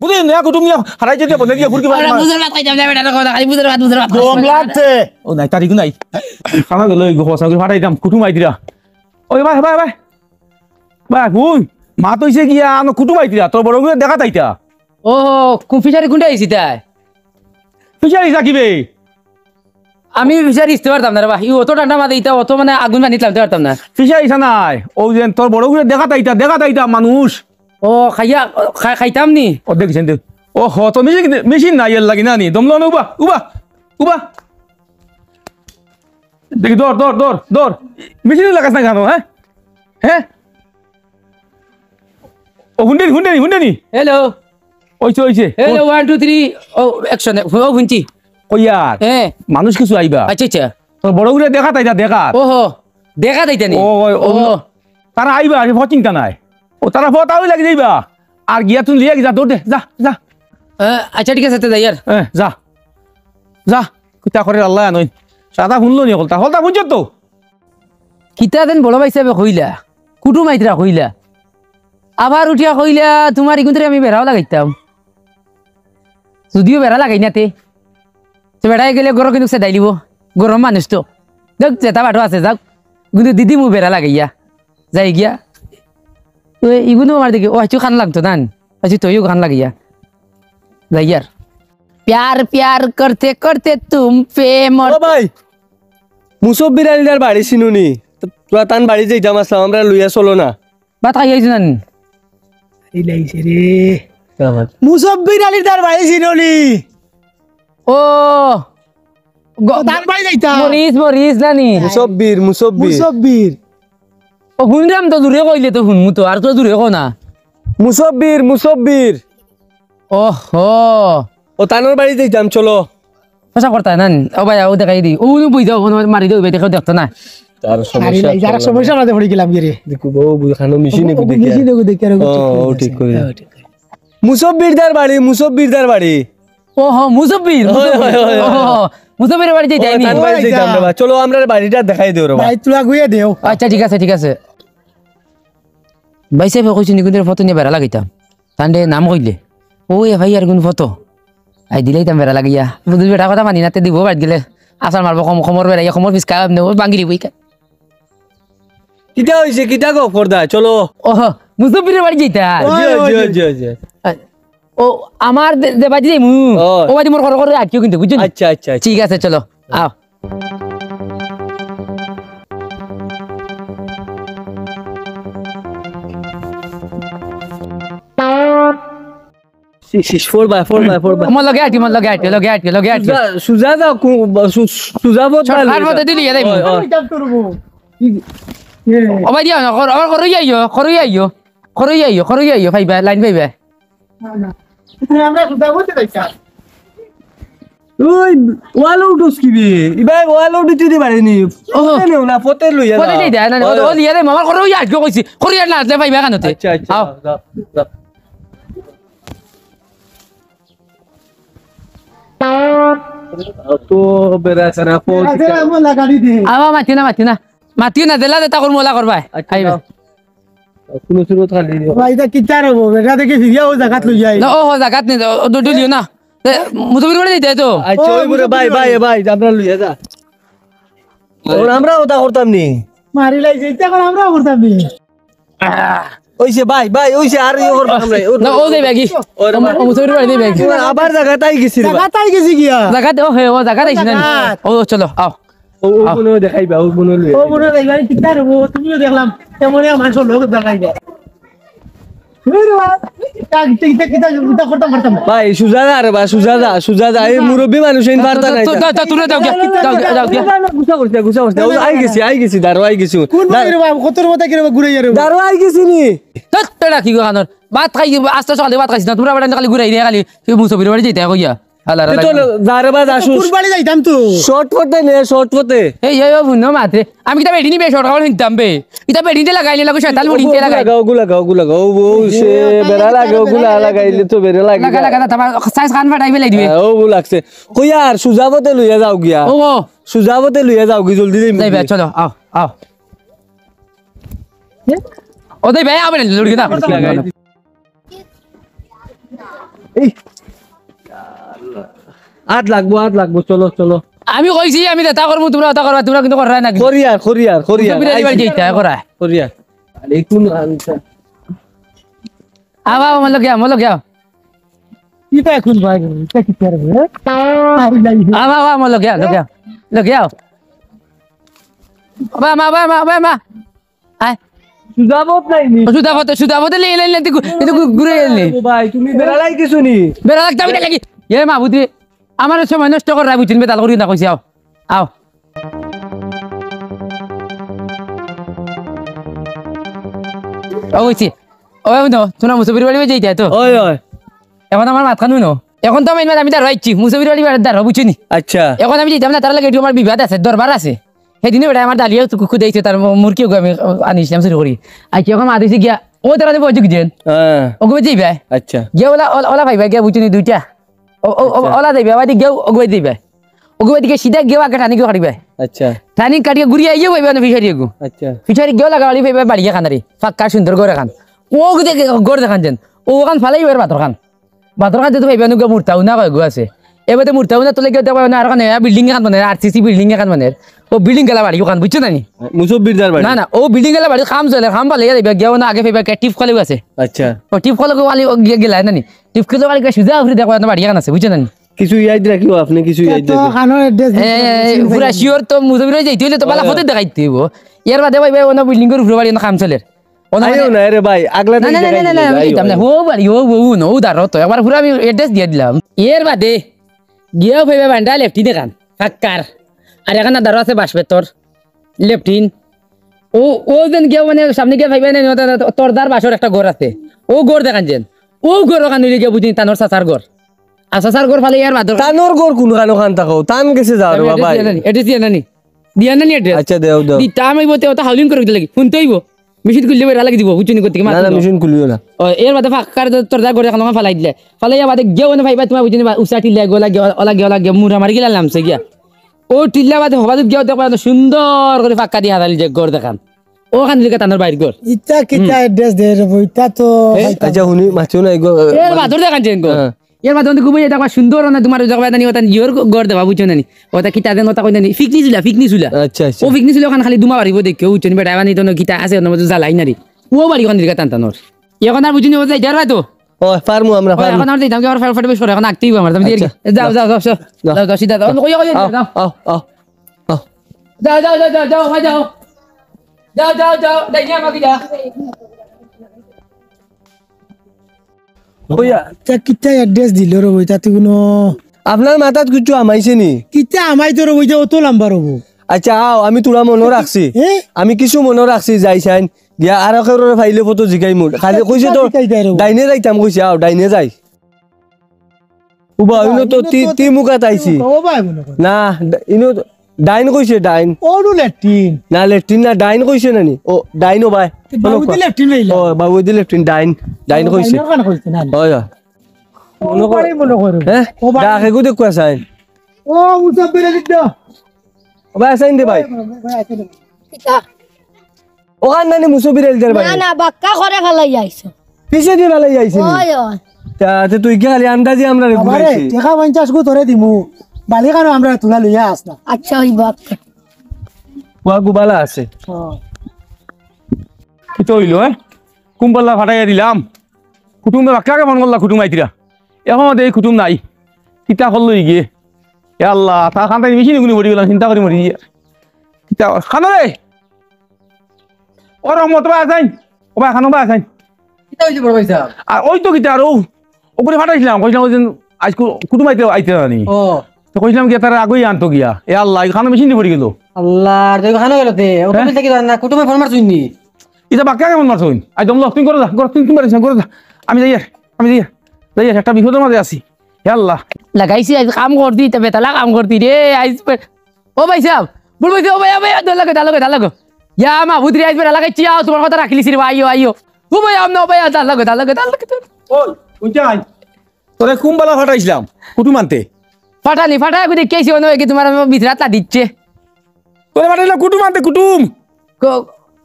বুঝলি না কুটুম নিয়ে হারাই যেতে বলে দিয়ে ঘুরকি আরে বুঝর ভাত খাইতাম না বেটা কথা খালি বুঝর ভাত কম লাগছে ও নাই তারিখ নাই খানা গেল গোসা করে ফাটাইতাম কুটুম আইতিরা ওই ভাই ভাই ভাই ভাই হুই মা তো ইসে গিয়া আনো কুটুম আইতিরা তোর বড় করে দেখা তাইতা ও কুফিসারি কোনটা আইছি তাই ফিশারি সাকিবে আমি ফিশারি ইস্তে পারতাম না রে ভাই অত ঠান্ডা মাথা ইতা অত মানে আগুন বানি নিতে পারতাম না ফিশারি নাই ও যে তোর বড় করে দেখা তাইতা মানুষ ও খাইয়া খাইতাম নি ও দেখছেন দেখ ও হ তো মেশিন নাই এর লাগি না নি দমলো না উবা উবা উবা দেখি দর দর দর দর মেশিন লাগাস না কেন হ্যাঁ হ্যাঁ ও হুন্ডেনি হ্যালো ওইছে হ্যালো 1 2 3 ও অ্যাকশন ও বুঝছি কইয়ার হ্যাঁ মানুষ কিছু আইবা আচ্ছা আচ্ছা তোর বড় করে দেখা তাইতা দেখা ওহো দেখা দাইতা নি ও তারা আইবা সে চিন্তা নাই ও তারা ফটাও লাগি যাইবা আর গিয়া তুই লিয়ে যা দৌড় দে যা যা আচ্ছা ঠিক আছে যাই আর যা যা কিতা করে আল্লাহ নই সাদা শুনলো নি হলতা হলতা বুঝছ তো কিতা দেন বড় ভাই সাহেব কইলা কুটুম আইতরা কইলা আবার উঠিয়া কইলা তোমার ইগুন্তরে আমি বেড়াও লাগাইতাম যদিও বেড়া লাগাই না তে বেড়াই গেলে গরম কিন্তু সে দাইলিব গরম মানুষ তো দেখ যেটা বাটো আছে যাক কিন্তু দিদি মু বেড়া লাগাইয়া যাই গিয়া ইগুনো আমার দেখি ও আছো খান লাগতো না আছো তুইও খান লাগিয়া যাই यार प्यार प्यार करते करते तुम पे मर ও ভাই মুসব্বির আলীর বাড়ি চিনুনি তোরা তান বাড়ি যাইতাম আসলাম আমরা লইয়া চলো না বাত খাই আইছ না ইলাইছে রে মুসব্বির আলীর তার বাড়ি চিনুনি ও তার বাড়ি যাইতা মরিস নানি মুসব্বির ও শুনলাম তো দূরে কইলে তো শুনমু তো আর তো দূরে কো না মুসব্বির ওহো ও তানোর বাড়ি যাইতাম চলো পয়সা করতা না ও ভাই ও দেখাই দি ও বুঝ দাও মারি দাও দেখো দেখতো না তার সমস্যা যারা সমস্যা না পড়ে গেলাম গিয়ে দেখো বউ বুখানো মেশিনে কো দেখি মেশিনে কো দেখি আর ও ঠিক করে মুসব্বির দার বাড়ি ওহো মুসব্বির মুসব্বির বাড়ি যাই তান বাড়ি যাইতাম রে চলো আমরা বাড়িটা দেখাই দেও রে ভাই তুলা গুয়ে দেও আচ্ছা ঠিক আছে ভাই সাহেব কইছি নি কিন্তু ফটো নিয়ে বেড়া লাগাইতাম তান্ডে নাম কইলে ও এ ভাই আর কোন ফটো আই দিলেই তাম বেড়া লাগিয়া বুঝি বেটা কথা মানি নাতে দিব বাড়ি গেলে আসার মারবো খমর বেড়াইয়া খমর পিসকা বাঙ্গিলি বইকা কিটা হইছে কিটা গো করদা চলো ওহো মুসব্বিরের বাড়ি যাইতা জি ও আমার দেবাজি যাই মু ও বাড়ি মোর ঘর আটকিও কিন্তু বুঝছো আচ্ছা ঠিক আছে চলো আও ফোর বাই আমার লগে আটি সুজা দাও সুজা বত আর মতে দিলি যাই মু ও ভাই দিও না আমার করই আইও ভাই লাইন ভাই আমরা সুদা বলতে যাইতা ওই ওয়াল উঠোস কিবে ইবাই ওয়াল উঠতে দি পারেনি ফতে না ফতে লইয়া বলে দেই না ও লিয়া রে মামার করই আটকিও কইছি করিয়া না আসলে ভাই কানতে আচ্ছা আও তো বেরাসানা ফোন আমরা লাগাড়ি দে আবা মাতি না দেলা দে তাকর মোলা করবা আইবা কোনো সুরত খালি ভাই এটা কিতা রবো বেটা দেখে ভিডিও ও জায়গাত লই যাই না ও জায়গাত নে দুটো লিও না মুতবির করে দিতে তো আচ্ছা ওই বুড়া ভাই আমরা লইয়া যা ওর আমরা ওটা করতাম নি মারি লাই যাইতা কোন আমরা করতাম নি ওইছে ভাই ওইছে আর ইও করব আমরা না ও দে ব্যাগি ও মুতবির করে দে ব্যাগি আবার জায়গাটাই গেছি রে জায়গাতাই গেছি গিয়া জায়গাত ও হে ও জায়গাত আইছ না ও চলো আও ও মনে দেখাইবা ও মনে লইয়া ও মনে দেখাই কিতা রবো তুমিও দেখলাম এমনই মানুষ লোক দেখাই যায় ভাই সুজাদা এই মুরব্বী মানুষ এই বার্তা নাই তুই যাও গুছা করতে আই গেছি দাঁড়ো আই গেছি কতর মতো কি ঘুরে যাবে দাঁড়ো আই গেছি নি তেড়া কি গানোর ভাত খাই আস্তে সকালে ভাত খাইছ না তোমরা বাড়ি খালি ঘুরাই দিয়ে খালি মুসবির বাড়ি যেতে কইয়া আমি কিতা বেডিনি বে শর্ট কাল হিনতাম বে ইতা বেডিতে লাগাইলে লাগো শাতাল মুড়িতে লাগাই লাগাও বউ সে বেড়া লাগে ওগুলা লাগাইলে তো বেড়া লাগে লাগা তোমার সাইজ খান ফাটাই ফেলাই দিবে ও লাগছে কই আর সুজাবতে লইয়া যাও গিয়া ও সুজাবতে লইয়া যাও গি জলদি যাইবা চলো আও ও দেই ভাই আবেন লড়কি না এই আট লাগবো চলো চলো আমি কইছি আমি এটা করবো তোমরা ওটা করবা তোমরা কিন্তু করা না খরিয়ার বিরালি বাড়ি যাইতা করা খরিয়ার আলাইকুম আনসা আবা মলো গিয়া এটা এখন ভাই এটা কি করবে আবা মলো গিয়া লগিয়া মা আয় সুদাবত লে ঘুরে এলি ভাই তুমি বেড়ালাই কিছু নি বেড়া লাগতে আমি লাগি এ মা বুদ্ধি আমার সময় নষ্ট করা বুঝছেন বেতাল করি না কইছি আও কইছি ও নো তোমরা মুসবির বাড়ি যাইতা তো ওই এখন আমার মাথা নো এখন তো আমি তার রাইছি মুসবির বাড়ি দ্বার বুঝছিনি আচ্ছা এখন আমি যাইতাম না তার লাগে একটু আমার বিবাদ আছে দরবার আছে সেদিনে বেটা আমার ডালিয়াও খুদাইছে তার মুরগিও আমি আনিছিলাম শুরু করি আর কি এখন মা দিয়েছি গিয়া ও তারা বলছি গিয়েন হ্যাঁ ওগুলো যাইবে আচ্ছা গিয়া ওলা ভাইবা গিয়া বুঝছিনি দুইটা ওলা যাইবে আবার গিয়া ওগুলো যাইবে ওগুলো দিকে সিধা গিয়া আগে টানি কাটিবে আচ্ছা টানি কাটিয়ে ঘুরিয়ে আইয়ে ভাইবে না ফিসারি গো আচ্ছা ফিসারি গিয়েও লাগালি ভাইবে বাড়িয়ে খানারি ফাঁকা সুন্দর করে খান ও দেখে গড় দেখান যেন ও খান ফালাই বাতর খান যেহেতু ভাইবে মূর্তাও না কয় গো আছে এবার মূর্তাও না তোলে গিয়ে দেখো না আর ওখানে বিল্ডিং এখান মানে আরসিসি বিল্ডিং এখান মানে ও বিল্ডিং গেলা বাড়ি ওখান বুঝছো না নি মুসব্বিরদার বাড়ি না ও বিল্ডিং গেলা বাড়ি খাম চলে খাম পালে গিয়ে না আগে ভাইবে টিপ খোলেও আছে আচ্ছা ও টিপ খোলে ওয়ালি গেলা না নি টিপ খোলে ওয়ালি সুজা ঘুরে দেখো না বাড়ি এখান আছে বুঝছো না নি কিছু ইয়াদ রাখিও আপনি কিছু ইয়াদ তো রাখিও খানোর অ্যাড্রেস পুরা শিওর তো মুজবির যাইতে হইলে তো বালা ফতে দেখাইতে হইব এর বাদে ভাইবে ওনা বিল্ডিং এর উপরে বাড়ি না খাম চলে আইও না রে ভাই আগলা না না না না না না ও বাড়ি ও নো দাঁড়ো তো একবার পুরো আমি অ্যাড্রেস দিয়ে দিলাম এর বাদে গিয়েও ভাইবে বান্ডা লেফটি দেখান ফাক্কার আর এখানে দাঁড়ো আছে বাসপেতর লেফটিন ও যেন গিয়ে মানে সামনে গিয়ে ভাইবে না তরদার বাসর একটা ঘর আছে ও ঘর দেখান যেন ও ঘর ওখানে গিয়ে বুঝিনি তানোর চাচার ঘর আর চাচার ঘর ফালে ইয়ার বাদর তানোর গোর কোন খানো খান থাকো তান গেছে যাও রে বাবা এড্রেস দিয়ে নানি দিয়া নানি এড্রেস আচ্ছা দেও দেও দিতা আমি বলতে ওটা হাউলিং করে দিতে লাগি শুনতে হইব মেশিন খুললে বেড়া লাগি দিব বুঝুনি করতে না না মেশিন খুলিও না এর বাদে ফাঁকার তরদার ঘর এখন ফালাই দিলে ফালাইয়া বাদে গিয়ে না ভাইবা তোমার বুঝিনি উষা টিল্লা গোলা গিয়া মুড়া মারি গেলা নামছে গিয়া ও টিল্লা বাদে হবাদ গিয়া দেখো সুন্দর করে ফাঁকা দিয়ে হাতালি যে ঘর দেখান ওখান থেকে তানোর বাইর ঘর ইটা কিটা অ্যাড্রেস দে রে ইটা তো আচ্ছা হুনি মাছো না এগো এর বাদর দেখান যেন গো এর বাদে অন্ত ঘুমিয়ে দেখবা সুন্দর না তোমার দেখবা জানি ওটা ইয়োর ঘর দেবা বুঝছো না নি ওটা কিটা দেন ওটা কই জানি ফিকনি ছিল আচ্ছা আচ্ছা ও ফিকনি ছিল ওখান খালি দুমা বাড়িব দেখে বুঝছো বেটা বানি তো কিটা আছে ওর মধ্যে জ্বালাই নারি ও বাড়ি ওখান থেকে টানটানোর এখন আর বুঝিনি ও যাই যার তো ও ফার্মু আমরা ফার্মু এখন আর যাইতাম কি আমার ফটো বেশ করে এখন আঁকতেই আমার তুমি যাও যাও যাও যাও যাও সিধা যাও কই কই যাও আও আও আও যাও যাও যাও যাও ভাই যাও যাও যাও যাও দেখি আমাকে যা ওয়া ইটা কিটা অ্যাড্রেস দিল রে ইটা তো কোনো আপনার মাথাত কিছু আমাইছে নি কিটা আমাই তো রে ওইটা অত লম্বা রবো আচ্ছা আও আমি তোরা মনে রাখছি আমি কিছু মনে রাখছি যাইছাইন দিয়া আর কেউ ফাইলে ফটো জিগাই মুড খালি কইছে তো ডাইনে যাইতাম কইছে আও ডাইনে যাই উবা ইনো তো তি মুকাত আইছি ও ভাই মনে কর না ইনো ডাইন কইছে ডাইন ওডু ল্যাট্রিন না লেফটিন না ডাইন কইছে নানি ও ডাইন ও ভাই বাবু দি ল্যাট্রিন হইলা ও বাবু দি লেফটিন ডাইন ডাইন কইছে কেন কইছে না হয় হয় মনে কর হ্যাঁ ডাকে গো দেখো আসাইন ও মুসাব বেরে দিত ও ভাই আসাইন দে ভাই ওখান নানি মুসবির এলজার ভাই না না বাক্কা করে ফেলাই আইছো পিছে দি ভালাই আইছি ওই ওই তা তুই কি খালি আন্দাজি আমরা আরে ঘুরাইছি টাকা 50 গো ধরে দিমু বালি কানো আমরা তুলা লইয়া আসনা আচ্ছা ওই বাক্কা ওয়া গুবালা আছে কি তো হইলো কুম্পাল্লা ফাটাইয়া দিলাম কুটুমে বাক্কাকে মন করলা কুটুম আইতিরা এখন এই কুটুম নাই কিতা করলো গিয়ে এ আল্লাহ তা খান তাই মেশিন গুলি মরি গেলাম চিন্তা করি মরি কিতা খানো রে ও রহমত ভাই আসাইন ও ভাই খানো ভাই আসাইন কিটা হইছে বড় ভাইসা আর ওই তো কিতা আর ওপরে ফাটাইছিলাম কইছিলাম ওই দিন আজ কুটুম আইতে জানি তো কইছিলাম কি তার আগেই আনতো গিয়া এ আল্লাহ খানো মেশিন দিয়ে পড়ে গেল আল্লাহ তুই খানো গেল তে ওটা বলতে কি না কুটুমে ফোন মারছুইনি এটা বাক্কা কেমন মারছ হইন আই দম লক তুমি করে যা তুমি পারিস করে যা আমি যাই একটা বিপদের মাঝে আছি হে আল্লাহ লাগাইছি আজ কাম করতি তবে তালা কাম করতি রে আইস ও ভাই সাহেব বল ভাই ও ভাই দালাগো ইয়া মা বুদরি আইস বেলা লাগাইছি আও তোমার কথা রাখিলিছি রে আইও ও ভাই আমনা ভাই দালাগো ওই উইটা আই তোরে কুম্বালা ফাটাইছিলাম কুটুম আনতে ফাটানি কই কেছি ওনো কি তোমার বিছরাতলা দিচ্ছে তোরে ফাটাইলাম কুটুম আনতে কুটুম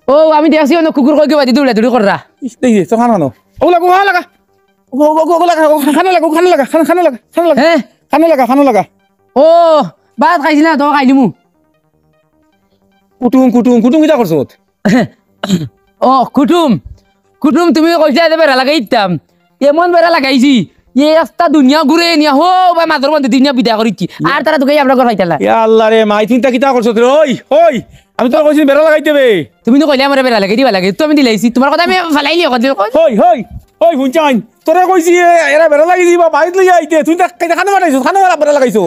ও আমি দেখছি ওনো কুকুর কই গবাদি দৌড়া দৌড়ি কররা দেখি তো খানো ওলা গো লাগা খানা লাগা হ্যাঁ খানা লাগা ও ভাত খাইছি না তো খাই দিমু কুটুম কিটা করছো ও কুটুম কুটুম তুমি কইছা যে বেড়া লাগাই দিতাম এমন বেড়া লাগাইছি এ রাস্তা দুনিয়া ঘুরে নিয়া হো ভাই মাঝের মধ্যে দুনিয়া বিদা করিছি আর তারা তোকে আমরা ঘর পাইতালা ইয়া আল্লাহ রে মাই চিন্তা কিটা করছো রে ওই আমি তো কইছি বেড়া লাগাই দেবে তুমি তো কইলে আমার বেড়া লাগাই দিবা লাগে তো আমি দিলাইছি তোমার কথা আমি ফালাইলি ওই হুনচাইন তোরা কইছি এরা বেড়া লাগি দিবা বাইত লই আইতে তুই তা খানা বানাইছো খানা বেড়া লাগাইছো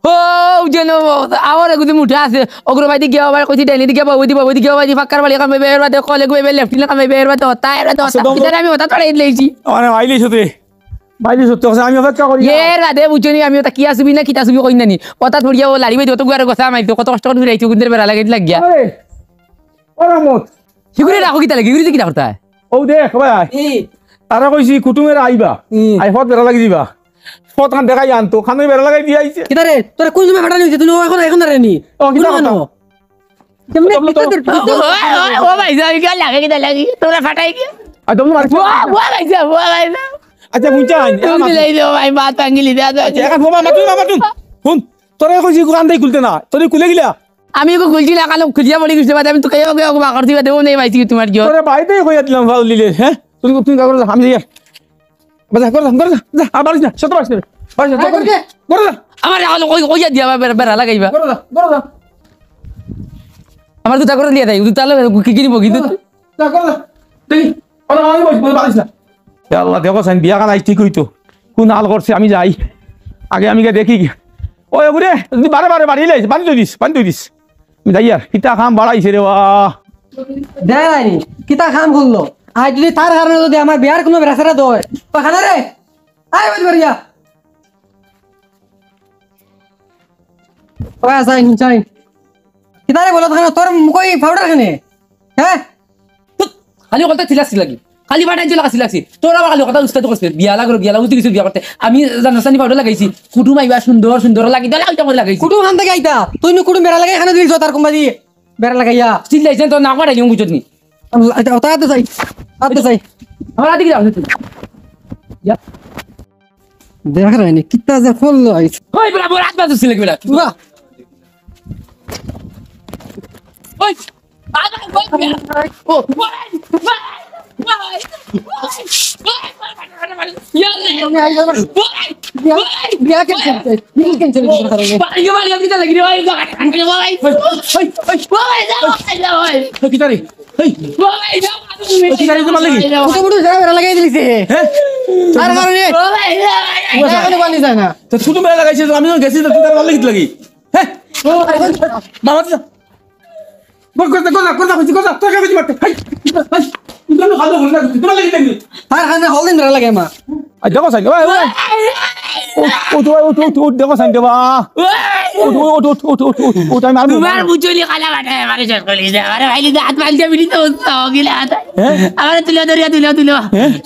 ও যেন আমার এগুলো মুঠা আছে অগ্রবাদী গিয়ে আবার কইছি ডাইনি দিকে বাবুদি গিয়ে বাবুদি ফাক্কার বালি কামে বের বাদে কলে গবে লেফটিনে কামে বের বাদে হতা এর বাদে হতা কিদার আমি হতা তোড়াই দিলাইছি মানে বাইলি সত্যি কথা আমি অপেক্ষা করি এর বাদে বুঝনি আমি ওটা কি আসবি না কিতা আসবি কই নানি কথা থড়িয়া ও লাড়ি বাই তো গুয়ার কথা আমি কত কষ্ট করে ফিরাইছি গুন্দের বেড়া লাগাই লাগিয়া ওরা মত হিগুরে রাখো কিতা লাগে হিগুরে কিতা করতা ও দেখ ভাই তারা কইছি কুটুমের আইবা আই ফত বেড়া লাগি দিবা ফত খান দেখাই আনতো খানে বেড়া লাগাই দি আইছে কিতা রে তোরা কোন সময় ফাটা নিছে তুই এখন রে নি ও কিটা কথা কেমনে ও ভাই যাই গেল লাগে কিতা লাগি তোরা ফাটাই গিয়া আই দম মার ও ভাই যা আচ্ছা বুঝাই তুমি লই দাও ভাই বাত আঙ্গিলি দা এখন বোমা মাতুন শুন তোরা কইছি গান দেই খুলতে না তোরে খুলে গিলা আমি ওকে খুলছি না কালো খুলিয়া বলি গেছে বাদ আমি তো কাইও কাইও মা করতে দেবো নেই ভাইছি তোমার কি তোরে বাইতেই কইয়া দিলাম ভালো লিলে হ্যাঁ তুই কাগজ আমি যাই বাজা কর যা আর বাড়িস না শত বাড়িস না কর যা আমার আলো কইয়া দিয়া বেড়া লাগাইবা কর যা আমার দুটা করে লিয়া দেয় দুটা কি কিনিব কিন্তু যা কর যা দেখি ওরা আমি বাড়িস না এ আল্লাহ দেখো সাইন বিয়া কানাই ঠিক হইতো কোন হাল করছে আমি যাই আগে আমি দেখি ওই ঘুরে তুই বারে বাড়ি লাইছ পানি দিস আমি যাই আর কিতা খাম বাড়াইছে রে বাহ দেয় কিতা খাম খুললো আজ যদি তার কারণে যদি আমার বিয়ার কোনো বেড়াছাড়া দয় তো খানা রে আয় বলি বাড়িয়া ও আসাই চাই কিতা রে বলো খানা তোর মুখই পাউডার খানে হ্যাঁ খালি কথা ছিলাছি লাগি খালি বাটাই ছিল কাছি লাগছি তোরা খালি কথা উস্তাদ করছে বিয়া লাগতে কিছু বিয়া করতে আমি জানাসানি পাউডার লাগাইছি কুটুম আইবা সুন্দর লাগি দলা ওইটা করে লাগাইছি কুটুম খান থেকে আইতা তুই নো কুটুম বেড়া লাগাই খানা দিছ তার কোম্বা দিয়ে বেড়া লাগাইয়া চিল্লাইছেন তো না করাইলি বুঝত নি তাতে যাই আমার আদিকে যাও দেখ রাইনি কিতা যে ফল আইছ ওই বড় বড় হাত বাজছিল কি বড় বাহ ওই ও বিয়া কেন কিতা রে লাগাই দিলিছে তার কারণে পানি যায় না তো ছোট মেয়ে লাগাইছে আমি যখন গেছি তুই তার ভালো লাগিত লাগি হ্যাঁ মামা কথা তোর কাছে মারতে তুই তো ভালো বল না তোমার লাগি লাগি তার কারণে হলদিন বেড়া লাগে মা আই দেখো সাইন ও দেখো সাইন দেবা ও টাইম আর তোমার বুঝলি খালা কাটা আমারে শেষ করে দিছে আরে ভাইলি হাত মাল দিয়ে বিনি তো গিলা হাত আমারে তুলো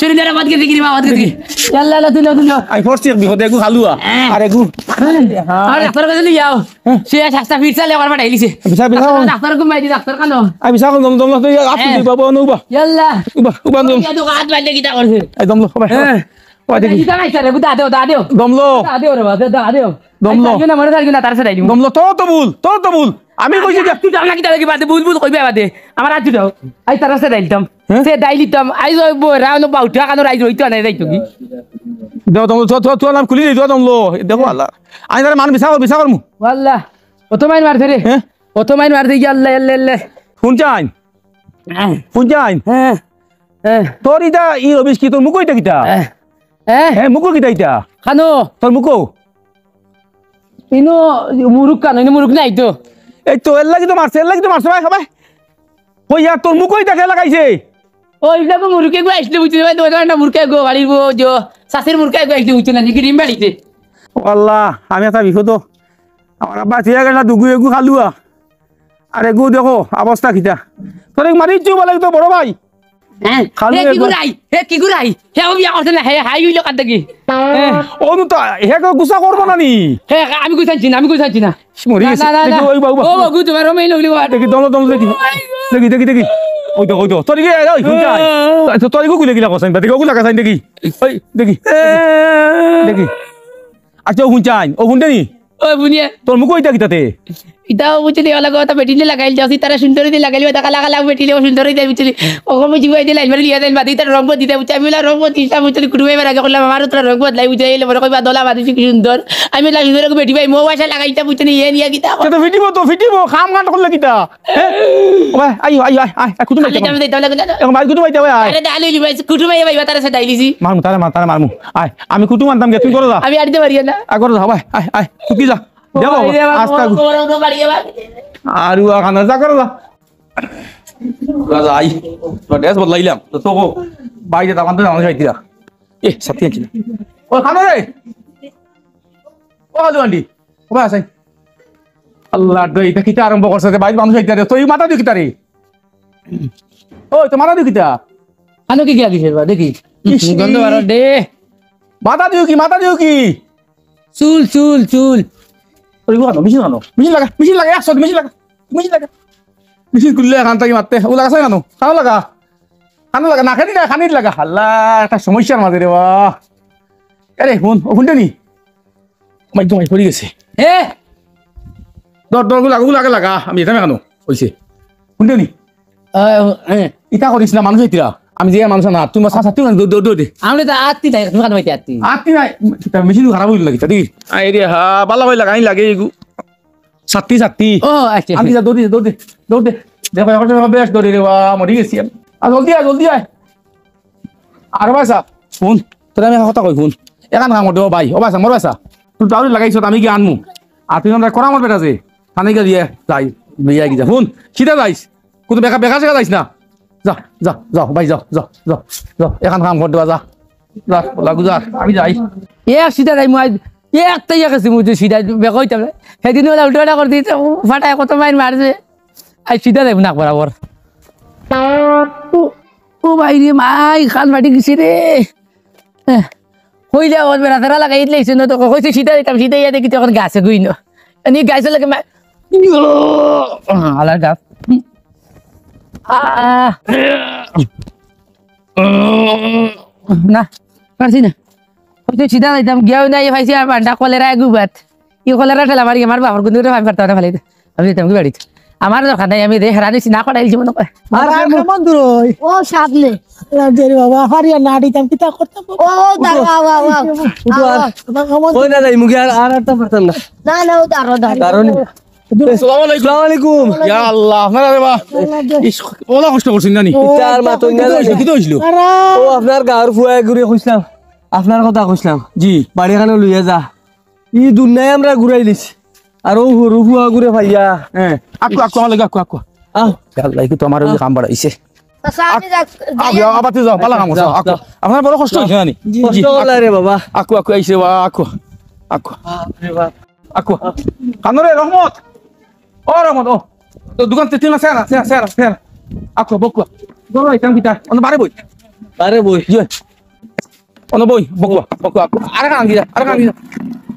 শরীরের বাদ গেছে কিরি বাদ গেছে আল্লাহ তুলো আই ফোর্সি বিহতে গু খালুয়া আরে গু আরে ডাক্তার কাছে নিয়ে যাও সে শাস্তা ফিরছালে আমার বাড়ি আইলিছে বিসা ডাক্তার কো মাইদি ডাক্তার কানো আই বিসা কোন দম তুই আপনি দি বাবা অনুবা ইয়াল্লা উবা দম ইয়া তো হাত মাল দিয়ে কিটা করছে আই দম লো ভাই ওই দেখি কিটা নাই স্যার দা দেও দম লো রে বাবা দা দেও দমলো। না মনে থাকি না তার সাথে আইলি দম লো তোর তো ভুল আমি কইছি যে তুই জানা কিটা লাগি বাদে বুল কইবে বাদে আমার আজ দাও আই তার সাথে দাইলতাম সে দাইলিতাম আই রাউন বাউটা কানো রাইজ হইতো না যাইতো কি দেও দম তোর নাম খুলি দিও দম লো দেখো আল্লাহ আই তার মান বিসা করমু ওয়াল্লাহ অত মাইন মারতে রে হ্যাঁ অত মাইন মারতে কি আল্লাহ আল্লাহ শুনছাইন হ্যাঁ হ্যাঁ তোর ইটা ই রবিস কি তোর মুকো ইটা কিটা হ্যাঁ মুকো কিটা ইটা খানো তোর মুকো ইনো মুরুক কানো ইনো মুরুক নাই তো এই তো এর লাগি তো মারছে ভাই সবাই ওই আর তোর মুকো ইটা কে লাগাইছে ওই দেখো মুরুকে গো আসলে বুঝতে পারবে ওই কারণে মুরকে গো বাড়ির গো যে শাশের মুরকে গো আসলে বুঝতে না নাকি ডিম বাড়িতে আল্লাহ আমি একটা বিপদ আমার আব্বা ঠিক গেল দুগু এগু খালুয়া আর এগু দেখো অবস্থা কিটা তোর মারিছো বলে তো বড় ভাই হ্যাঁ খালু কি গুরাই হে ও বিয়া করতে না হে হাই হইলো কাট দেখি ও নু তো হে গুসা করবো না নি হে আমি কইতাছি না মরি গেছে দেখি ওই বাবু ও বাবু তোমার মেই লইলি দেখি দম দেখি ওই তো তোর কি ওই হুঁচাই তোর কি গুলে গিলা কসাইন দেখি ওগুলা কাসাইন দেখি ওই দেখি দেখি আচ্ছা ও হুঁচাই ও হুঁটে নি ওই বুনিয়া তোর মুখ ওইটা কিতাতে ইটাও বুঝলি ওলা কথা বেটিলে লাগাইল যাও তারা সুন্দরী দিয়ে লাগাইল টাকা লাগা লাগ বেটিলে সুন্দরী দিয়ে বুঝলি ওকে বুঝিবাই দিয়ে লাইবার লিয়া দেন বাদি তার রং দিতে বুঝি আমি রং দিতা বুঝলি কুটুমে আগে করলাম আমার তোর রং লাই বুঝাই এলে বড় কইবা দলা বাদিছি কি সুন্দর আমি লা সুন্দর বেটি ভাই মো বাসা লাগাইতা বুঝনি এ নিয়া কিতা তো ফিটিব খাম গান করলে কিতা ওই আইও আইও আই কুটুম আমি দাম দিতে লাগা এখন ভাই কুটুম আইতে আই আরে দালি ভাই কুটুমে ভাই তারা সে দাইলিছি মারমু তারে মারমু আই আমি কুটুম আনতাম গে তুই করো যা আমি আড়িতে পারি না আই করো যা ভাই আই আই তুই যা দেখো আস্তা আর খানা যা করো যা রাজা আই তোর ড্রেস বদলাইলাম তো তোকে বাইরে দামান তো আমার খাইতিরা এ সাথী আছি ও খানো রে ও আলু আন্টি ও ভাই আসাই আল্লাহ দই এটা কিটা আরম্ভ করছে বাইরে মানুষ খাইতিরা তুই মাথা দিও কিতা রে ওই তো মাথা দিও কিতা আনো কি গিয়া দিছে দেখি গন্ধ বার দে মাথা দিও কি চুল চুল চুল ওই আনো মেশিন লাগা একশো মেশিন লাগা মেশিন খুললে এখান থেকে মারতে ও লাগাছে কেন খানো লাগা না খানি না খানির লাগা হাল্লা একটা সমস্যার মাঝে রে বা আরে শুনতে নি মাই তো পড়ে গেছে হে দরগুলো লাগা আমি এটা কেন হয়েছে শুনতে নি ইটা করিস না মানুষ হইতিরা আমি যে মানুষ না তুমি সাথী দৌড় দে আমি তো আত্তি নাই তুমি কান মাইতে আত্তি আত্মি নাই মেশিন খারাপ হইল লাগি দেখি রে হা বালা ভাই লাগা লাগে এগু সাথী ও আচ্ছা আমি যা দৌড় দে দেখো এখন বেশ দৌড়ি রে বা মরি গেছি আর জলদি আয় আর বাসা শুন তোর আমি কথা কই শুন এখান কাম করতে ভাই ও বাসা মোর বাসা তুই দাউরি লাগাইছ আমি কি আনমু আর তুই আমরা করা আমার বেটা আছে খানে গিয়ে দিয়ে যাই লইয়া গিয়ে শুন সিধা যাইস কোনো বেকা যাইস না যাও ভাই যাও এখান কাম করতে যা লাগু যা আমি যাই এক সিধা যাই মই একটাই গেছি মুই সিধা বেকইতাম সেদিন ওলা উল্টা করে দিতে ফাটায় কত মাইর মারছে আই সিধা যাইব না বরাবর ও ভাই রে মাই খান ফাটি গেছি রে হইলে ওর বেড়া তারা লাগাই লাইছে না তো কইছে সিধা দিতাম সিধা ইয়া দেখি তখন গাছে গুই না এনি গাছে লাগে আলার গাছ না পারছি না হয়তো সিধা যাইতাম গিয়াও নাই ভাইছি আর বান্ডা কলেরা গুবাত ই কলেরা ঠেলা মারি আমার বাবার কিন্তু ভাই পারতাম না ফেলাই আমি যেতাম কি বাড়িতে আমার দরকার নাই আমি রে হেরানি না করাইছি মনে করে আর কেমন দূর হই ও সামনে দেরি বাবা হারিয়া না দিতাম কিতা করতাম ও দাঁড়া ওই না যাই মুখে আর আরটা পারতাম না না ও দাঁড়া কারণ আসসালামু আলাইকুম ইয়া আল্লাহ আপনারা রে বা ওলা কষ্ট করছেন নানি তার মা তো না কি তো হইছিল ও আপনার গাঁর ফুয়ায় ঘুরে কইছিলাম আপনার কথা কইছিলাম জি বাড়ি খানে লইয়া যা ই দুনিয়ায় আমরা ঘুরাই দিছি আর ও হরু ফুয়া ঘুরে ভাইয়া হ্যাঁ আকু আমার লাগে আকু আহ আল্লাহ কি তো আমার ওই কাম বাড়াইছে সামনে আবার যাও পালা কাম করছো আকু আপনার বড় কষ্ট হইছে নানি কষ্ট হলা রে বাবা আকু আইছে বা আকু রে বাবা আকু কানরে রহমত ও তো দোকান তে তিন সেরা আকু বকু গরো আইতাম কিটা অন বারে বই আরে বই জি অন বই বকু আকু আর কান গিয়া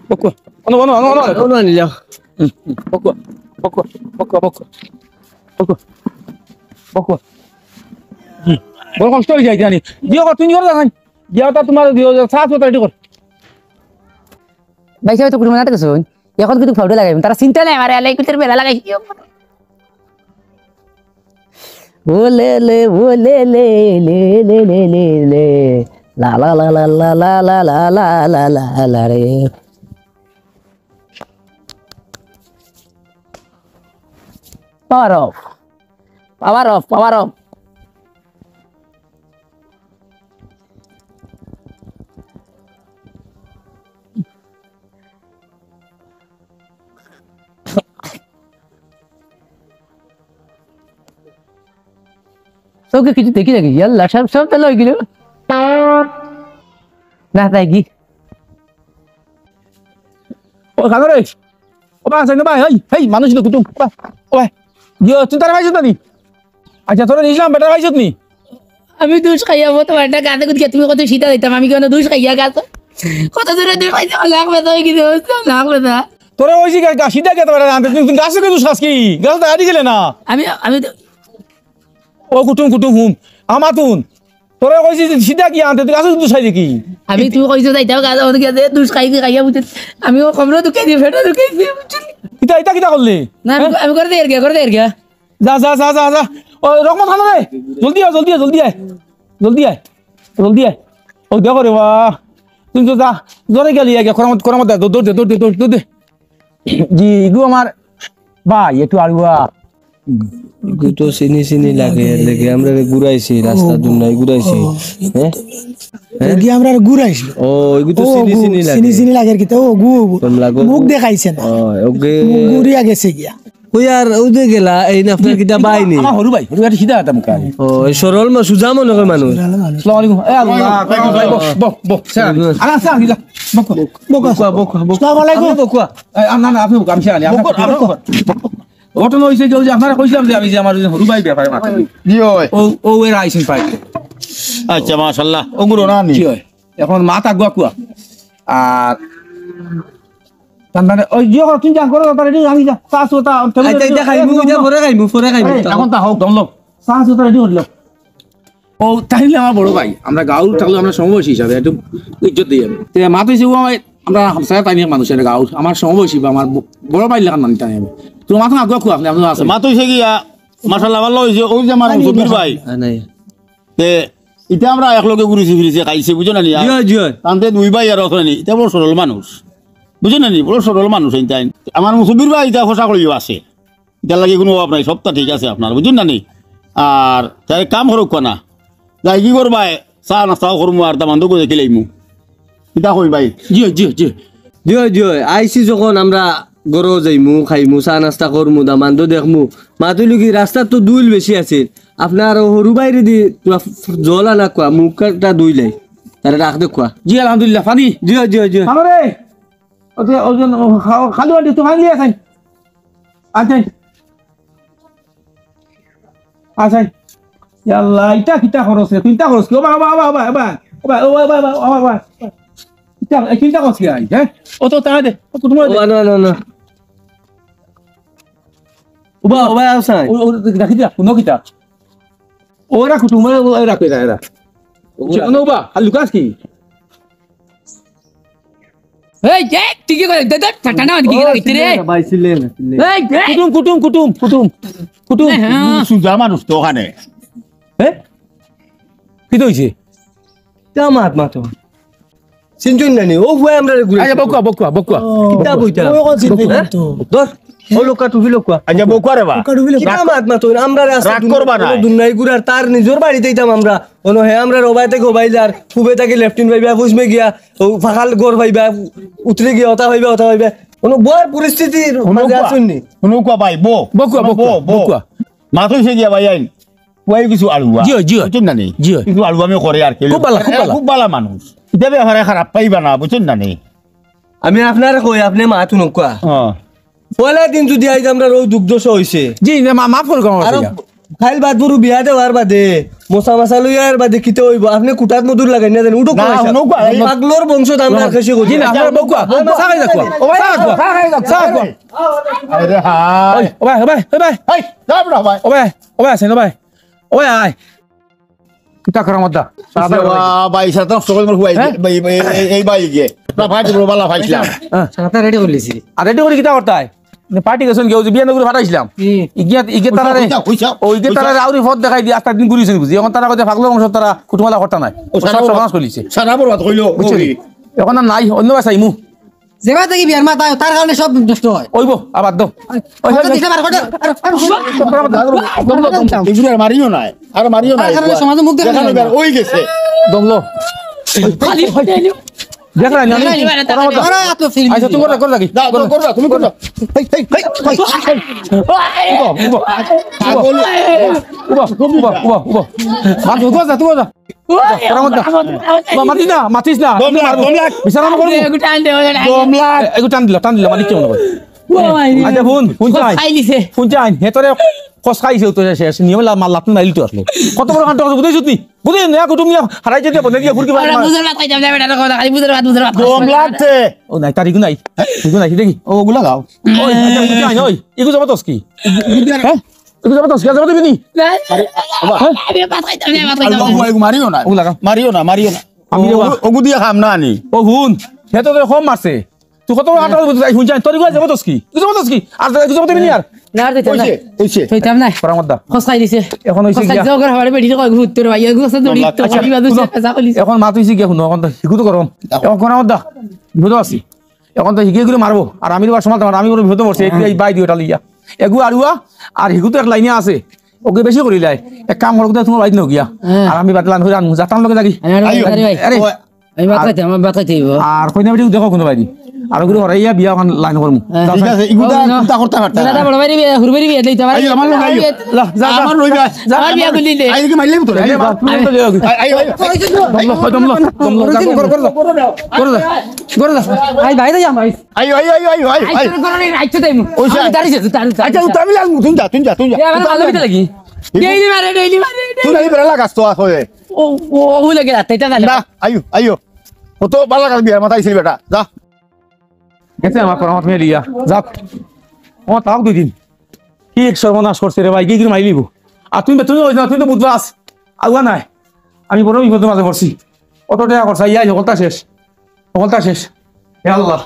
বকু অন ওনো আনি যাও বকু জি বড় কষ্ট হয়ে যায় জানি দিও কর তুমি করো জানি দিওটা তোমার দিও সাত বছর রেডি কর ভাই তো কুটুম নাটক শুন এখন কিন্তু ফাউডে লাগাইব তারা চিন্তা নাই মারে আলাই কুতের বেলা লাগাই ওলে লে লা লা লা লা লা লা লা লা লা লা লা লা রে পাওয়ার অফ सबके কিছু দেখি নাকি আল্লাহ সব তো লই গেল না তাই কি ও কানরে ও বা সাইন ভাই হেই মানুষ তো কুতুম ও ভাই দিও তুই তার ভাইছত নি আচ্ছা তোরা নিছিলাম বেটার ভাইছত নি আমি দুষ খাইয়া মতো একটা গাতে গুদ তুমি কত শীতা দিতাম আমি কেন দুষ খাইয়া গাছ কত দূরে দুষ খাইতে লাগবে তো কি লাগবে না তোরা ওই যে সিধা কে তোরা আনতে তুই গাছে কে দুস খাস কি গাছ তো আড়ি গেলে না আমি আমি ও কুটুম কুটুম হুম আমাতুন তোরে কইছি যে সিধা কি আনতে তুই আসলে তুই চাই দেখি আমি তুই কইছো যাইতাও গাছ আমাদের গিয়ে দুষ খাইয়া বুঝে আমি ও কমরে দুকে দিয়ে ফেটা দুকে দিয়ে কিতা এটা কিতা করলি না আমি করে দেই গিয়া যা যা যা যা যা ও রকম থানা রে জলদি আয় জলদি আয় জলদি আয় জলদি আয় জলদি আয় ও দেখো রে বাহ তুই তো যা জোরে গেলি আগে করামত করামত দৌড় দে দৌড় দে দৌড় দে জি ইগু আমার ভাই একটু আড়ুয়া তো চিনি চিনি লাগে লেগে আমরা ঘুরাইছি রাস্তা দুনাই ঘুরাইছি হ্যাঁ গিয়ে আমরা ঘুরাইছিল ও এগু তো চিনি চিনি লাগে চিনি চিনি লাগে কি তো ও গু তোমরা গো মুখ দেখাইছে না ও ওকে ঘুরিয়া গেছে গিয়া ওই আর ওদে গেলা এই না আপনার কিটা বাইনি আমার হরু ভাই হরু ভাই সিধা একটা মুখ আরে ও এই সরল মা সুজা মনে করে মানুষ আসসালামু আলাইকুম এ আল্লাহ বক বক আরে আসা গিলা বক বক আসসালামু আলাইকুম বকুয়া না না আপনি কাম শেয়ানি ঘটনা হয়েছে কেউ যে আপনারা কইছিলাম যে আমি যে আমার হরু ভাই ব্যাপারে মাথা কি হয় ও ও এর আইছেন পাই আচ্ছা মাশাআল্লাহ ওগুলো না নি কি হয় এখন মাথা গুয়া কুয়া আর তান্দানে ওই যে তুমি যা করো তারে আমি যা সাসু তা আচ্ছা এটা খাইমু এটা পরে খাইমু এখন তা হোক দমলো সাসু তা রেডি হলো ও তাইলে আমার বড় ভাই আমরা গাউর থাকলে আমরা সমবয়সী হিসাবে একটু ইজ্জত দিই আমি তে মা তো হিসেবে আমরা হামসায় তাই মানুষের গাউর আমার সমবয়সী বা আমার বড় ভাই লাগান মানতে আমি তো মাথা আগুয়া কুয়া আপনি আপনার আছে মা তো হইছে গিয়া মাশাআল্লাহ ভালো হইছে ওই যে আমার মুসবির ভাই নাই তে এটা আমরা একলগে ঘুরিছি ফিরিছি খাইছে বুঝো না নি জিও জিও তান্তে দুই ভাই আর অথনি এটা বড় সরল মানুষ বুঝো না নি বড় সরল মানুষ এইটাই আমার মুসবির ভাই এটা খোসা করিও আছে এটা লাগে কোনো অভাব নাই সবটা ঠিক আছে আপনার বুঝুন না নি আর তাই কাম হরক না যাই কি করবাই চা নাস্তাও করমু আর তামান দোকে দেখি লাইমু এটা কই ভাই জি জি জি জিও জিও আইসি যখন আমরা গরো যাইমু খাইমু চা নাস্তা করমু দামান তো দেখমু মাতুলি কি রাস্তা তো দুইল বেশি আছে আপনার হরু বাইরে দি জল আনা কোয়া মুখটা দুইলাই তারে রাখ দে কোয়া জি আলহামদুলিল্লাহ পানি জিও জিও জিও হ্যালো রে ওতে ওজন খালি আন্টি তো খালি আছেন আছেন আছেন আল্লাহ এটা কিটা খরচ রে তিনটা খরচ কি ও বাবা বাবা বাবা বাবা ও বাবা বাবা বাবা এটা তিনটা খরচ কি আই হ্যাঁ ও তো তাই দে ও কুটুম ও না না না ওবা ওবা আসাই ও রাখি দিয়া কোন কিটা ওরা কুটুম ওরা কই এরা ও বা লুকাস কি এই যে তুই কি করে দাদা ঠান্ডা কি করে গিতে রে বাইছিলেন এই কুটুম কুটুম কুটুম কুটুম কুটুম সুজা মানুষ তো ওখানে হ্যাঁ কি হইছে জামাত মাতো সিনচুন নানি ও ভয় আমরা ঘুরে আচ্ছা বকুয়া বকুয়া বকুয়া কিতা বইতা ও কোন চিনতে তো ধর ও লোকা টুপি লোকা আচ্ছা বকুয়ারে বা কাডুবিলে জামাত মাতো আমরা রাস্তা রাগ করবা না। দুনাই গুড়ার তার নিজর বাড়িতে যাইতাম আমরা ওনো হে আমরা রবাই থেকে গোবাইলার খুবে থেকে লেফটিন ভাইবা ফুসমে গিয়া ও ফাখাল গোর ভাইবা উতরে গিয়া ওটা ভাইবা ওনো বড় পরিস্থিতির মাঝে আসুননি শুনুকা ভাই বো বকুয়া বকুয়া বকুয়া মাথা হইছে গিয়া ভাই আইন কই কিছু আলুয়া জিও, জিও। বুঝছেন না নি জিও। কিছু আলু আমি করে আর কি খুব ভালো, খুব ভালো। খুব ভালো মানুষ এটা ব্যাপারে খারাপ পাইবা না বুঝছেন না নি আমি আপনার কই আপনি মাথু নকা পয়লা দিন যদি আইজ আমরা রৌ দুগ্ধ হইছে জি মাফ করে কম আর খাইল বাদ বরু বিয়া দেওয়ার বাদে মশা মশা লইয়ার বাদে কিতে হইব আপনি কুটাত মধুর লাগাই না জানেন উঠো না, নৌকা, এই- পাগলোর বংশত আমরা খাসি করি জি না আমরা বকুয়া সাগাই যাকুয়া ও ভাই সাগাই আরে হাই ও ভাই ও ভাই ও ভাই হাই যাব না ভাই ও ভাই ও ভাই আছেন ও ভাই ও ভাই আয় কিতা করার মধ্যে ভাই সাথে সকল মল হুয়াই এই ভাই গিয়ে না ভাই বড় বালা ভাইছিলাম সাথে রেডি করলিছি আর রেডি করে কিতা করতে হয় পার্টি গেছেন কেউ যে বিয়ে করে ফাটাইছিলাম ইগিয়া ইগে তারা ও ইগে তারা আউরি ফদ দেখাই দিয়ে আস্তা দিন ঘুরিয়েছেন বুঝি এখন তারা কইতে পাগল বংশ তারা কুটুমালা করতে নাই ও সব সমাজ করিছে সারা বড় কথা কইলো এখন আর নাই অন্য বাসাই মু যেবা থেকে বিয়ার মা তাই তার কারণে সব নষ্ট হয় ওইব আবার দাও কথা দিতে পার কথা এগুলো আর মারিও নাই আর মারিও নাই তার কারণে সমাজে মুখ দেখা দেখানো যায় না। ওই গেছে দমলো খালি হইতাইলো দেখ না ওরা এত ফিল্ম আচ্ছা তুমি করে লাগি দাও দাও করবা তুমি করবা হেই হেই মাতিস না মাতিস না বিচার টান দিল মানে কি মনে করে আচ্ছা ফোন ফোন চাই খাইলিছে ফোন চাই হেতরে কস খাইছে তো শেষ নিয়ম মাল লাভ মাইল তো আসলো কত বড় কাণ্ড বুঝেছ তুই বুঝে না কুটুম নিয়ে হারাই যেতে বলে দিয়ে ঘুরকি ওরা বুঝার ভাত খাইতাম যাবে না কথা খালি বুঝার ভাত দম লাগছে ও নাই তারিখ নাই ঠিক নাই দেখি ওগুলা গাও ওই আচ্ছা বুঝাই ওই ইগু যাব তোস কি হ্যাঁ তুই যাবো তো যাবো দিবি নি মারিও না ওগুলা কাম। মারিও না মারিও না আমি রে বাবা। ওগু দিয়ে খাম না আনি ও হুন সে তো তোর কম মারছে তুই কত আটা শুনছি তোর গুলা যাবো তো কি তুই যাবো তো কি আর তুই যাবো দিবি নি আর না আর দিতাম না কইছে কইছে থইতাম না পরার মধ্যে খসাই দিছে এখন হইছে খসাই গিয়া যাও করে হাড়ে বেড়ি কই ঘুরতে ভাই এগুলো সব দড়ি তো আচ্ছা, বাড়ি বাদুছে শুনো, যা কইলি এখন মাত হইছে গিয়া শুনো এখন তো শিখু তো গরম এখন কোন মধ্যে বিপদ আছি এখন তো শিখে গুলো মারবো আর আমি তো সমাল আমি কোনো বিপদ পড়ছি এই বাই দিও টালিয়া এগু আরুয়া আর শিখু তো এক লাইনে আছে ওকে বেশি করিলাই এক কাম করো তোমার বাইদ নগিয়া আর আমি বাতলান হই আনু যাতাম লগে লাগি আরে ভাই আরে আমি বাতাইতে আমার বাতাইতে হইব আর কইনা বেটি দেখো কোনো বাইদি আর গুলো হরাইয়া বিয়া এখন লাইন করমু ঠিক আছে ইগুদা চিন্তা করতে পারতা দাদা বড় ভাই হুরবারি বিয়ে দেইতে পারি আইও আমার লগে আইও যা যা আমার রইবে আমার বিয়া করলি দে আইও কি মাইলে তো আইও আইও আই ভাই যাই আমার আইও আইও আইও আইও আইও আইতো করনি আইতো তাইমু ওইসা। আমি দাঁড়িয়ে তার আচ্ছা তুমি লাগু তুই যা এ আমার ভালো বিতে লাগি ডেইলি মারে তুই লাগি বেলা লাগাস তো আসলে ও ও লাগে রাতে তা না আইও আইও ও তো বালা কাজ বিয়া মাথা আইছিল বেটা যা গেছে আমার পরামত মেয়ে লিয়া যাক ও তাও দুই দিন কি এক সর্বনাশ করছে রে ভাই কি কি মাইলিব আর তুমি তুমি ওই না তুমি তো বুধবাস আগুয়া নাই আমি বড় বিপদের মাঝে পড়ছি কত টাকা করছা ইয়া সকলটা শেষ হে আল্লাহ